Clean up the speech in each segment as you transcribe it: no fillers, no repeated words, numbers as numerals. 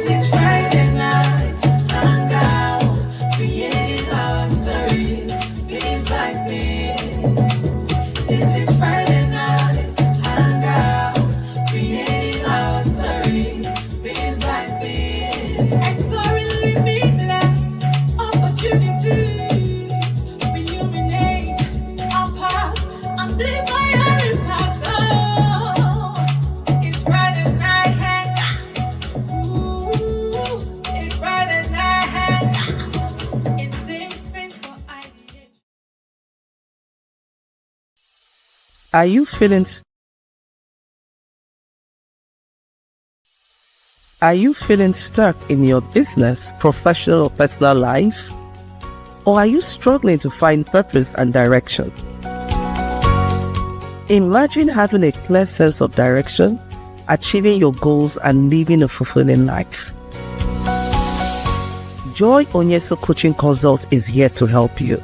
is Friday night, hangout, creating our stories, piece by piece. This is Friday night, hangout, creating our stories, piece by piece. Exploring limitless opportunities, illuminate our path, amplify our impact. Oh, it's Friday night hangout. Ooh, it's Friday night hangout. It's safe space for ideation. Are you feeling stuck in your business, professional or personal life? Or are you struggling to find purpose and direction? Imagine having a clear sense of direction, achieving your goals, and living a fulfilling life. Joy Onyesoh Coaching Consult is here to help you.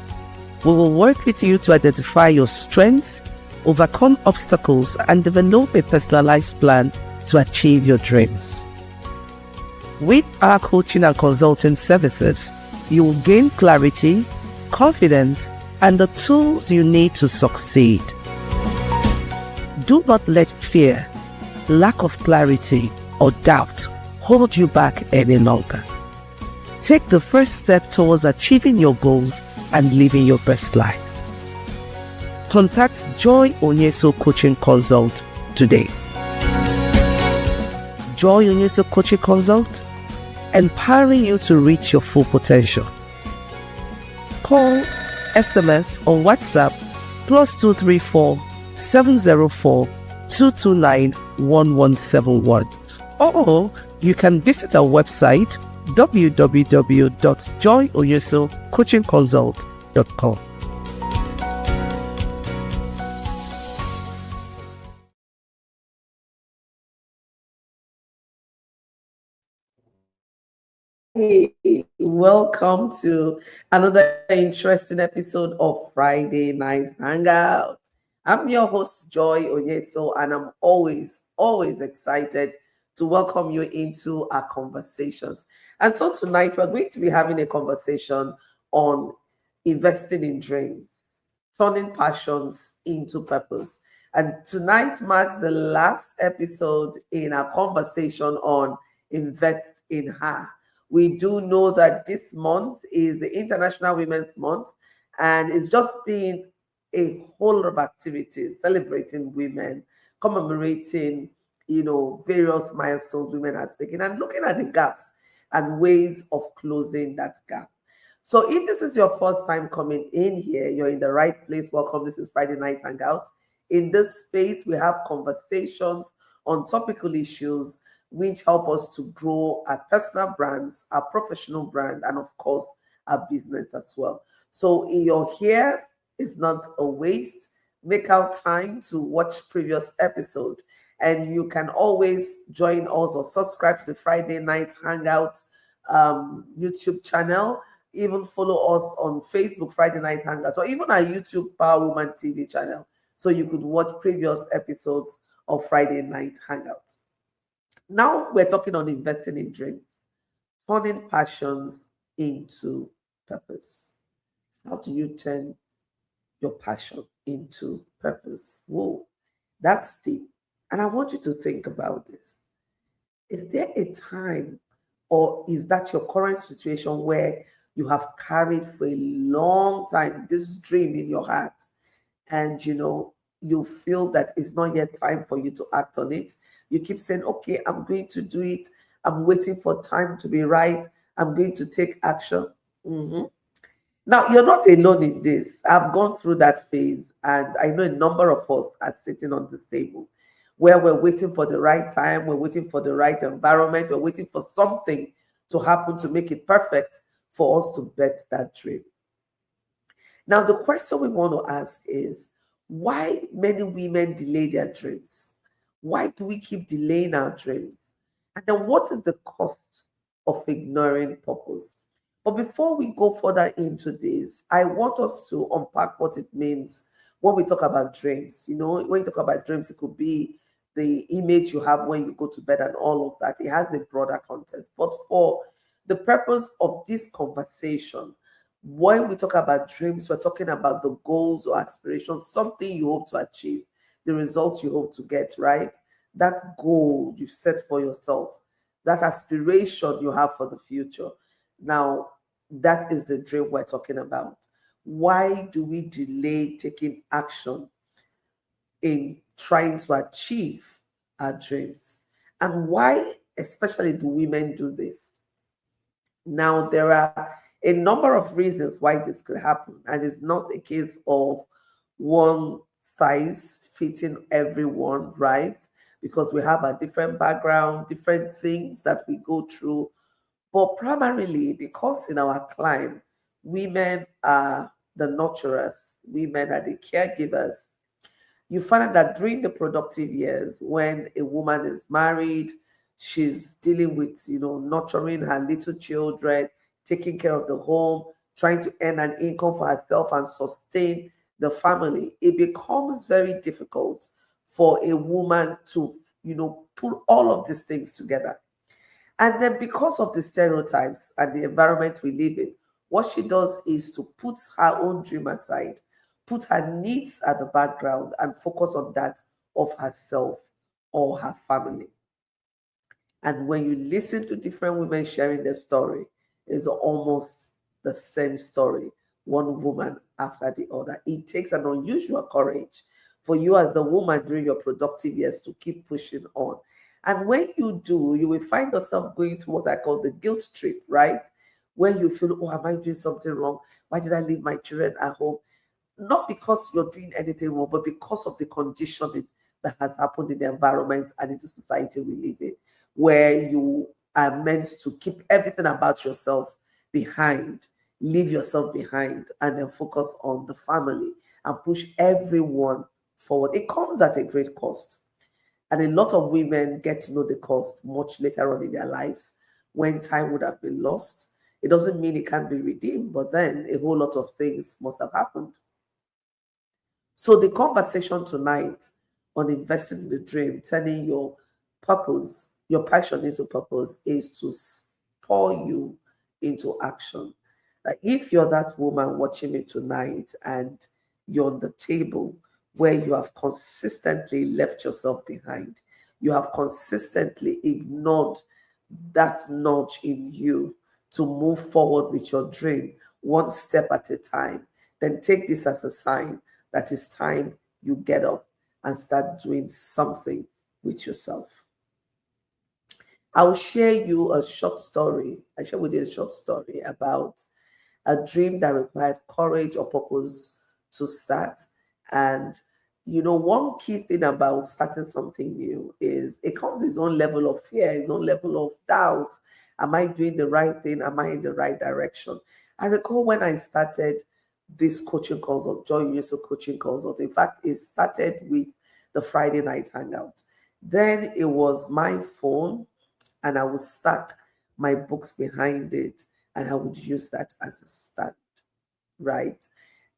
We will work with you to identify your strengths, overcome obstacles, and develop a personalized plan to achieve your dreams. With our coaching and consulting services, you will gain clarity, confidence, and the tools you need to succeed. Do not let fear, lack of clarity, or doubt hold you back any longer. Take the first step towards achieving your goals and living your best life. Contact Joy Onyesoh Coaching Consult today. Joy Onyesoh Coaching Consult, empowering you to reach your full potential. Call, SMS, or WhatsApp +234 704 229 1171. Or you can visit our website www.joyonyesohcoachingconsult.com. Hey, welcome to another interesting episode of Friday Night Hangout. I'm your host, Joy Onyesoh, and I'm always excited to welcome you into our conversations. And so tonight we're going to be having a conversation on investing in dreams, turning passions into purpose. And tonight marks the last episode in our conversation on Invest in Her. We do know that this month is the International Women's Month, and it's just been a whole lot of activities celebrating women, commemorating, various milestones women have taken, and looking at the gaps and ways of closing that gap. So if this is your first time coming in here, you're in the right place. Welcome. This is Friday Night Hangout. In this space, we have conversations on topical issues which help us to grow our personal brands, our professional brand, and of course, our business as well. So if you're here, it's not a waste. Make out time to watch previous episode. And you can always join us or subscribe to the Friday Night Hangout YouTube channel. Even follow us on Facebook, Friday Night Hangout, or even our YouTube Power Woman TV channel. So you could watch previous episodes of Friday Night Hangout. Now we're talking on investing in dreams, turning passions into purpose. How do you turn your passion into purpose? Whoa, that's deep. And I want you to think about this. Is there a time, or is that your current situation where you have carried for a long time this dream in your heart, and you feel that it's not yet time for you to act on it? You keep saying, okay, I'm going to do it. I'm waiting for time to be right. I'm going to take action. Now, you're not alone in this. I've gone through that phase, and I know a number of us are sitting on this table where we're waiting for the right time, we're waiting for the right environment, we're waiting for something to happen to make it perfect for us to bet that dream. Now, the question we want to ask is, why many women delay their dreams? Why do we keep delaying our dreams? And then what is the cost of ignoring purpose? But before we go further into this, I want us to unpack what it means when we talk about dreams. When you talk about dreams, it could be the image you have when you go to bed and all of that. It has a broader context. But for the purpose of this conversation, when we talk about dreams, we're talking about the goals or aspirations, something you hope to achieve, the results you hope to get, right? That goal you've set for yourself, that aspiration you have for the future. Now, that is the dream we're talking about. Why do we delay taking action in trying to achieve our dreams? And why, especially, do women do this? Now, there are a number of reasons why this could happen, and it's not a case of one size fitting everyone, right? Because we have a different background, different things that we go through. But primarily because in our climb, women are the nurturers, women are the caregivers. You find out that during the productive years, when a woman is married, she's dealing with, nurturing her little children, taking care of the home, trying to earn an income for herself and sustain the family. It becomes very difficult for a woman to, put all of these things together. And then, because of the stereotypes and the environment we live in, what she does is to put her own dream aside, put her needs at the background, and focus on that of herself or her family. And when you listen to different women sharing their story, it's almost the same story, one woman after the other. It takes an unusual courage for you as the woman during your productive years to keep pushing on. And when you do, you will find yourself going through what I call the guilt trip, right? Where you feel, oh, am I doing something wrong? Why did I leave my children at home? Not because you're doing anything wrong, but because of the conditioning that has happened in the environment and in the society we live in, where you are meant to keep everything about yourself behind, leave yourself behind, and then focus on the family and push everyone forward. It comes at a great cost. And a lot of women get to know the cost much later on in their lives when time would have been lost. It doesn't mean it can't be redeemed, but then a whole lot of things must have happened. So the conversation tonight on investing in the dream, turning your purpose, your passion into purpose, is to spur you into action. Like if you're that woman watching me tonight and you're on the table where you have consistently left yourself behind, you have consistently ignored that nudge in you to move forward with your dream one step at a time, then take this as a sign that it's time you get up and start doing something with yourself. I'll share you a short story. I share with you a short story about a dream that required courage or purpose to start. And one key thing about starting something new is it comes with its own level of fear, its own level of doubt. Am I doing the right thing? Am I in the right direction? I recall when I started this coaching consult, Joy Onyesoh coaching consult. In fact, it started with the Friday night hangout. Then it was my phone, and I would stack my books behind it, and I would use that as a stand, right?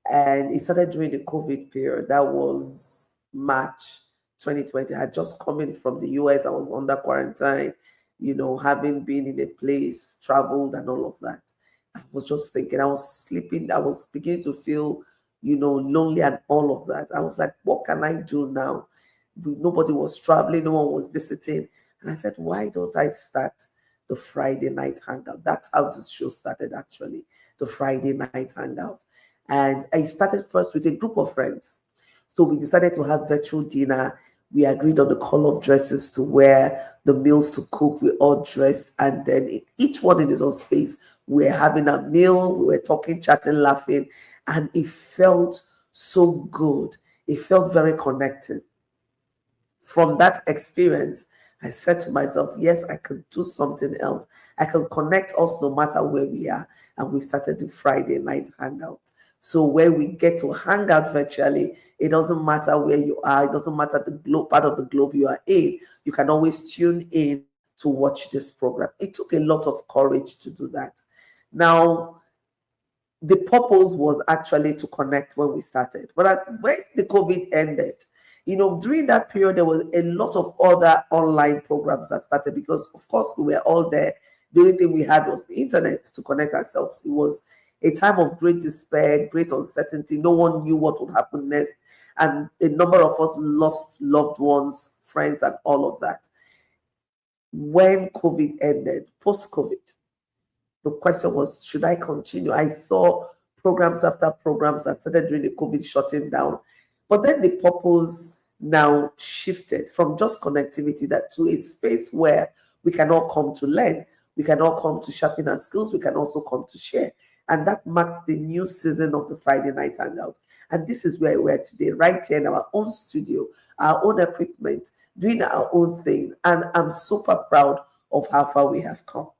And it started during the COVID period. That was March 2020. I had just come in from the US. I was under quarantine, having been in a place, traveled, and all of that. I was just thinking, I was sleeping, I was beginning to feel, lonely and all of that. I was like, what can I do now? Nobody was traveling, no one was visiting. And I said, why don't I start the Friday night hangout? That's how this show started, actually, the Friday night hangout. And I started first with a group of friends. So we decided to have virtual dinner. We agreed on the color of dresses to wear, the meals to cook. We all dressed, and then each one in his own space. We were having a meal, we were talking, chatting, laughing, and it felt so good. It felt very connected. From that experience, I said to myself, yes, I can do something else. I can connect us no matter where we are. And we started the Friday night hangout. So where we get to hang out virtually, it doesn't matter where you are. It doesn't matter the part of the globe you are in. You can always tune in to watch this program. It took a lot of courage to do that. Now, the purpose was actually to connect when we started. But when the COVID ended, During that period, there was a lot of other online programs that started because, of course, we were all there. The only thing we had was the internet to connect ourselves. It was a time of great despair, great uncertainty. No one knew what would happen next. And a number of us lost loved ones, friends, and all of that. When COVID ended, post-COVID, the question was, should I continue? I saw programs after programs that started during the COVID shutting down. But then the purpose now shifted from just connectivity to a space where we can all come to learn, we can all come to sharpen our skills, we can also come to share. And that marked the new season of the Friday Night Hangout. And this is where we're today, right here in our own studio, our own equipment, doing our own thing. And I'm super proud of how far we have come.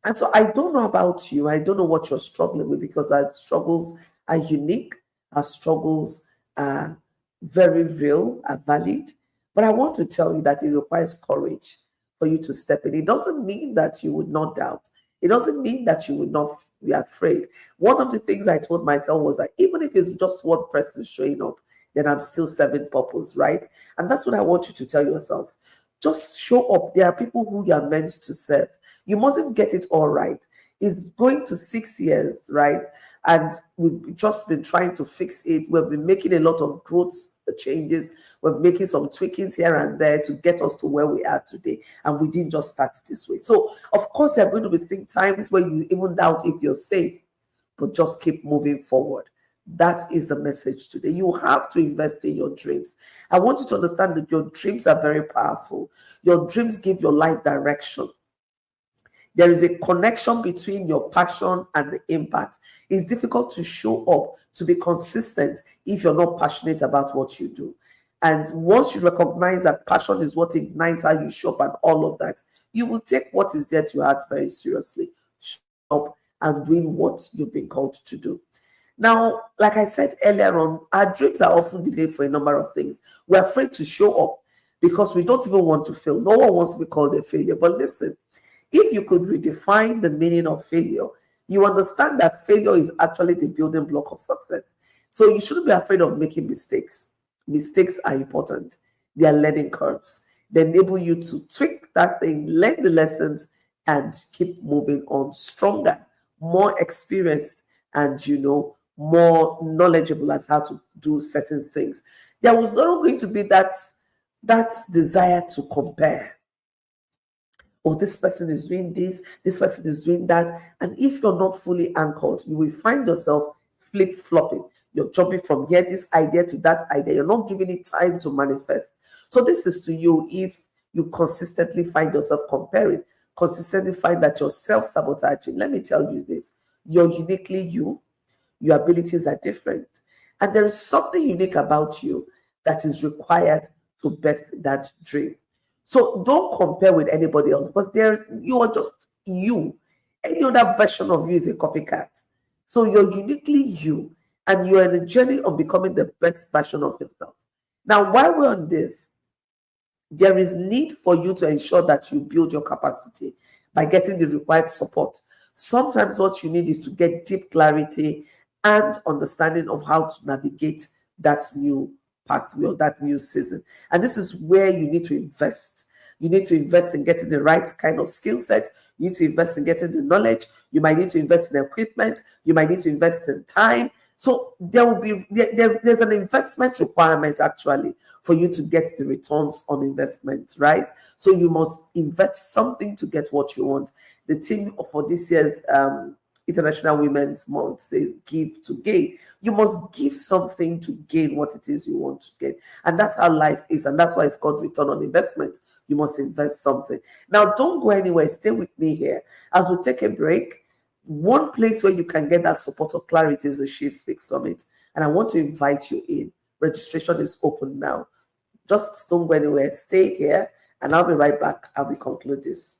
And so I don't know about you. I don't know what you're struggling with, because our struggles are unique. Our struggles are very real, are valid. But I want to tell you that it requires courage for you to step in. It doesn't mean that you would not doubt. It doesn't mean that you would not be afraid. One of the things I told myself was that even if it's just one person showing up, then I'm still serving purpose, right? And that's what I want you to tell yourself. Just show up. There are people who you are meant to serve. You mustn't get it all right. It's going to 6 years, right? And we've just been trying to fix it. We've been making a lot of growth changes. We're making some tweakings here and there to get us to where we are today. And we didn't just start this way. So, of course, there are going to be times where you even doubt if you're safe, but just keep moving forward. That is the message today. You have to invest in your dreams. I want you to understand that your dreams are very powerful. Your dreams give your life direction. There is a connection between your passion and the impact. It's difficult to show up, to be consistent if you're not passionate about what you do. And once you recognize that passion is what ignites how you show up and all of that, you will take what is there to heart very seriously. Show up and doing what you've been called to do. Now, like I said earlier on, our dreams are often delayed for a number of things. We're afraid to show up because we don't even want to fail. No one wants to be called a failure. But listen, if you could redefine the meaning of failure, you understand that failure is actually the building block of success. So you shouldn't be afraid of making mistakes. Mistakes are important. They are learning curves. They enable you to tweak that thing, learn the lessons, and keep moving on stronger, more experienced, and, more knowledgeable as how to do certain things. There was not going to be that desire to compare. Oh, this person is doing this person is doing that. And if you're not fully anchored, you will find yourself flip-flopping. You're jumping from here, this idea to that idea. You're not giving it time to manifest. So this is to you if you consistently find yourself comparing, consistently find that you're self-sabotaging. Let me tell you this. You're uniquely you. Your abilities are different. And there is something unique about you that is required to birth that dream. So don't compare with anybody else, because you are just you. Any other version of you is a copycat. So you're uniquely you, and you're in a journey of becoming the best version of yourself. Now, while we're on this, there is need for you to ensure that you build your capacity by getting the required support. Sometimes what you need is to get deep clarity and understanding of how to navigate that new pathway or that new season. And this is where you need to invest. You need to invest in getting the right kind of skill set. You need to invest in getting the knowledge. You might need to invest in equipment. You might need to invest in time. So there's an investment requirement actually for you to get the returns on investment, right? So you must invest something to get what you want. The theme for this year's International Women's Month says give to gain. You must give something to gain what it is you want to get. And that's how life is. And that's why it's called return on investment. You must invest something. Now, don't go anywhere. Stay with me here. As we take a break, one place where you can get that support or clarity is the She Speaks Summit. And I want to invite you in. Registration is open now. Just don't go anywhere. Stay here. And I'll be right back as we conclude this.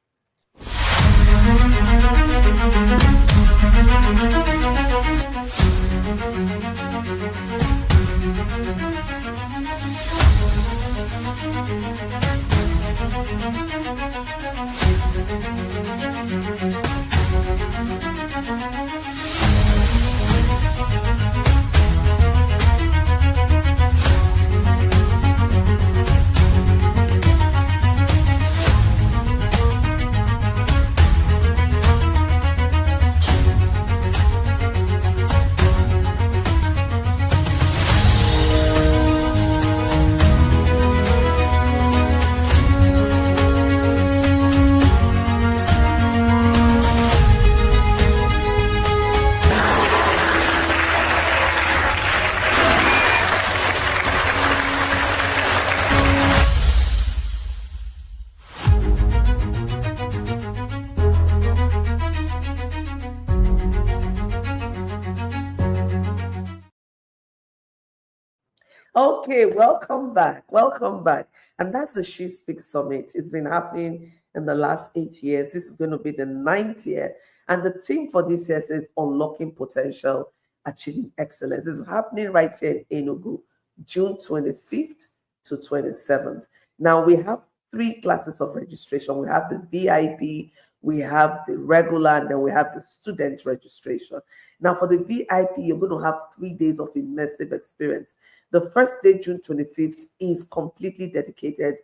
Okay, welcome back. Welcome back. And that's the She Speaks Summit. It's been happening in the last 8 years. This is going to be the ninth year. And the theme for this year is Unlocking Potential, Achieving Excellence. It's happening right here in Enugu, June 25th to 27th. Now, we have three classes of registration. We have the VIP, we have the regular, and then we have the student registration. Now, for the VIP, you're going to have 3 days of immersive experience. The first day, June 25th, is completely dedicated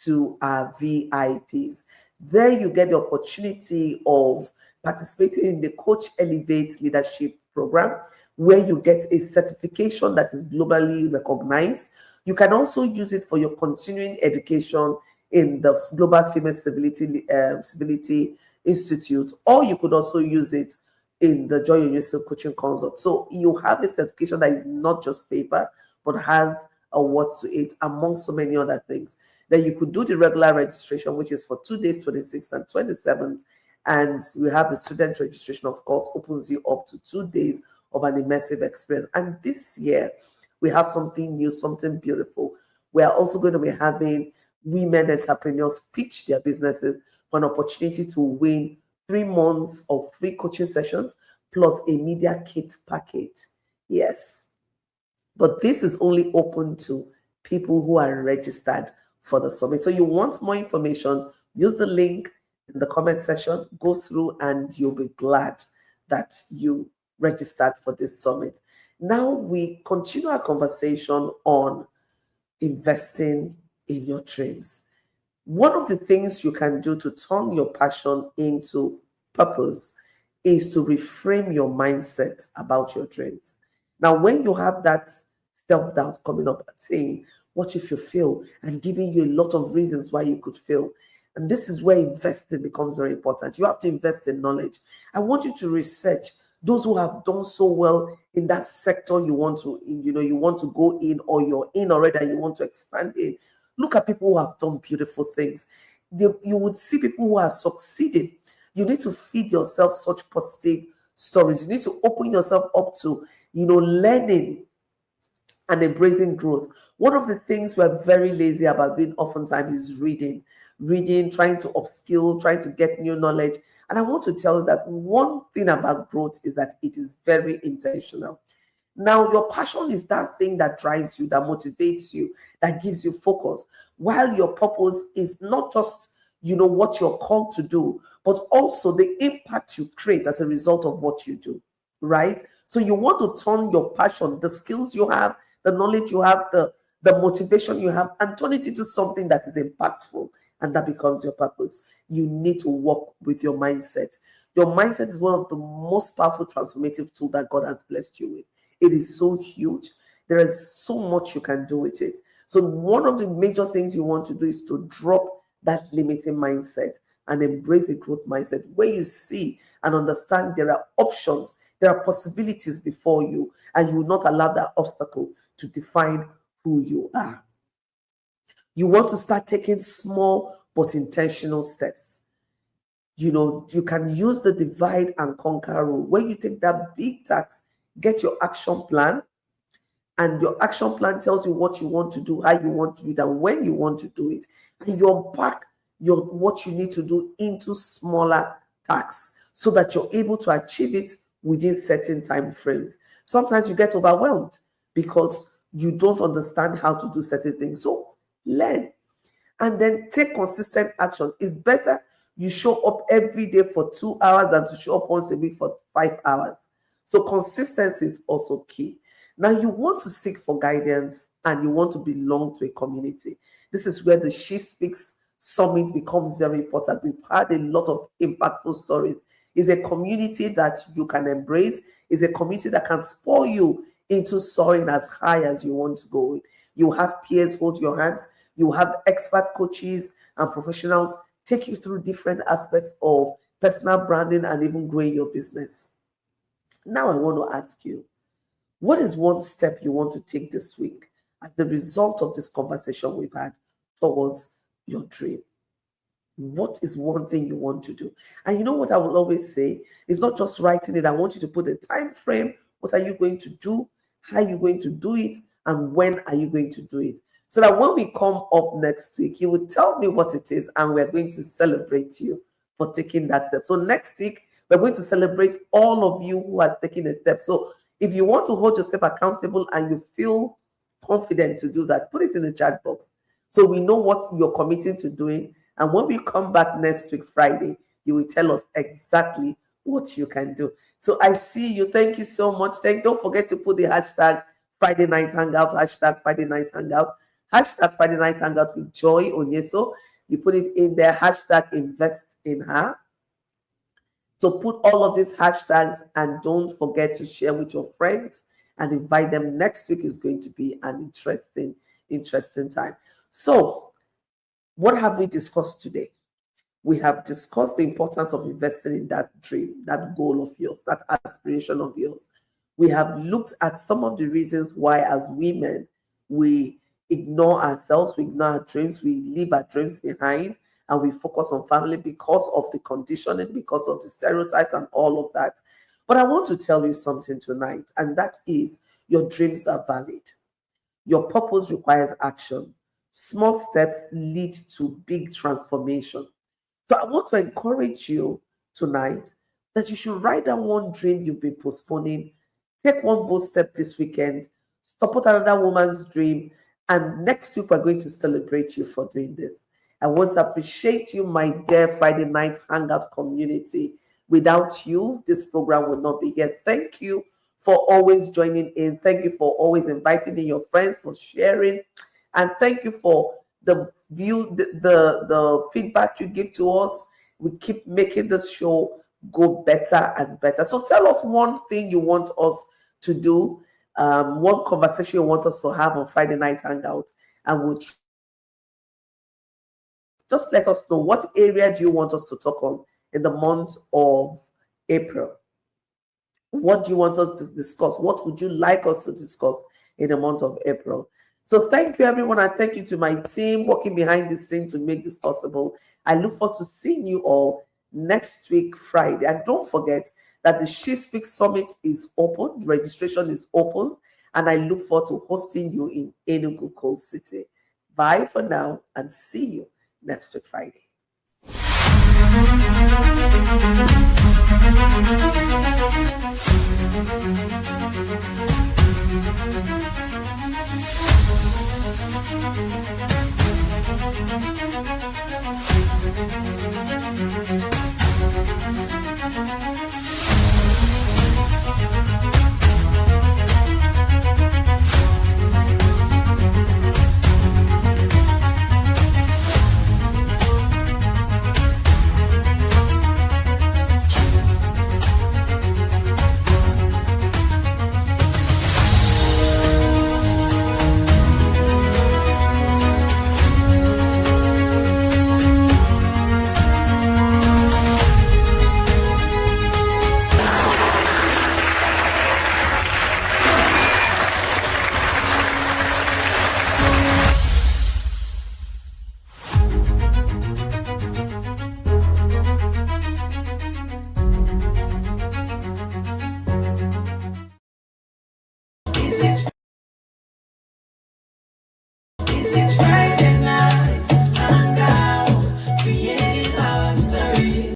to our VIPs. There you get the opportunity of participating in the Coach Elevate Leadership Program, where you get a certification that is globally recognized. You can also use it for your continuing education in the Global Female Civility Institute, or you could also use it in the Joy Onyesoh Coaching Consult. So you have a certification that is not just paper, but has a word to it, among so many other things. Then you could do the regular registration, which is for 2 days, 26th and 27th. And we have the student registration, of course, opens you up to 2 days of an immersive experience. And this year, we have something new, something beautiful. We are also going to be having women entrepreneurs pitch their businesses for an opportunity to win 3 months of free coaching sessions plus a media kit package. Yes. But this is only open to people who are registered for the summit. So you want more information, use the link in the comment section, go through, and you'll be glad that you registered for this summit. Now we continue our conversation on investing in your dreams. One of the things you can do to turn your passion into purpose is to reframe your mindset about your dreams. Now, when you have that self-doubt coming up saying, what if you fail? And giving you a lot of reasons why you could fail. And this is where investing becomes very important. You have to invest in knowledge. I want you to research those who have done so well in that sector you want to go in, or you're in already and you want to expand in. Look at people who have done beautiful things. You would see people who are succeeding. You need to feed yourself such positive stories. You need to open yourself up to, learning and embracing growth. One of the things we're very lazy about doing oftentimes is reading, trying to upskill, trying to get new knowledge. And I want to tell you that one thing about growth is that it is very intentional. Now, your passion is that thing that drives you, that motivates you, that gives you focus, while your purpose is not just, what you're called to do, but also the impact you create as a result of what you do, right? So you want to turn your passion, the skills you have, the knowledge you have, the motivation you have, and turn it into something that is impactful, and that becomes your purpose. You need to work with your mindset. Your mindset is one of the most powerful transformative tools that God has blessed you with. It is so huge. There is so much you can do with it. So one of the major things you want to do is to drop that limiting mindset and embrace the growth mindset, where you see and understand there are options, there are possibilities before you, and you will not allow that obstacle to define who you are. You want to start taking small but intentional steps. You can use the divide and conquer rule. When you take that big task, get your action plan, and your action plan tells you what you want to do, how you want to do it, and when you want to do it. And you unpack what you need to do into smaller tasks so that you're able to achieve it within certain time frames. Sometimes you get overwhelmed because you don't understand how to do certain things. So learn and then take consistent action. It's better you show up every day for 2 hours than to show up once a week for 5 hours. So consistency is also key. Now you want to seek for guidance and you want to belong to a community. This is where the She Speaks Summit becomes very important. We've had a lot of impactful stories. It's a community that you can embrace. It's a community that can spur you into soaring as high as you want to go. You have peers hold your hands. You have expert coaches and professionals take you through different aspects of personal branding and even growing your business. Now I want to ask you, what is one step you want to take this week as the result of this conversation we've had towards your dream? What is one thing you want to do? And you know what I will always say? It's not just writing it. I want you to put a time frame. What are you going to do? How are you going to do it? and when are you going to do it? So that when we come up next week, you will tell me what it is, and we're going to celebrate you for taking that step. So next week, we're going to celebrate all of you who has taken a step. So if you want to hold yourself accountable and you feel confident to do that, put it in the chat box so we know what you're committing to doing. And when we come back next week, Friday, you will tell us exactly what you can do. So I see you. Thank you so much. Don't forget to put the hashtag Friday Night Hangout, hashtag Friday Night Hangout, hashtag Friday Night Hangout with Joy Onyesoh. You put it in there, hashtag invest in her. So put all of these hashtags and don't forget to share with your friends and invite them. Next week is going to be an interesting time. So what have we discussed today? We have discussed the importance of investing in that dream, that goal of yours, that aspiration of yours. We have looked at some of the reasons why, as women, we ignore ourselves, we ignore our dreams, we leave our dreams behind, and we focus on family because of the conditioning, because of the stereotypes and all of that. But I want to tell you something tonight, and that is your dreams are valid. Your purpose requires action. Small steps lead to big transformation. So I want to encourage you tonight that you should write down one dream you've been postponing. Take one bold step this weekend. Support another woman's dream. And next week, we're going to celebrate you for doing this. I want to appreciate you, my dear Friday Night Hangout community. Without you, this program would not be here. Thank you for always joining in. Thank you for always inviting in your friends, for sharing. And thank you for the feedback you give to us. We keep making this show go better and better. So tell us one thing you want us to do, one conversation you want us to have on Friday Night Hangout, and we'll just let us know what area do you want us to talk on in the month of April. What do you want us to discuss? What would you like us to discuss in the month of April? So thank you, everyone, and thank you to my team working behind the scene to make this possible. I look forward to seeing you all next week, Friday. And don't forget that the She Speaks Summit is open. The registration is open. And I look forward to hosting you in Enugu Coal City. Bye for now, and see you next week, Friday.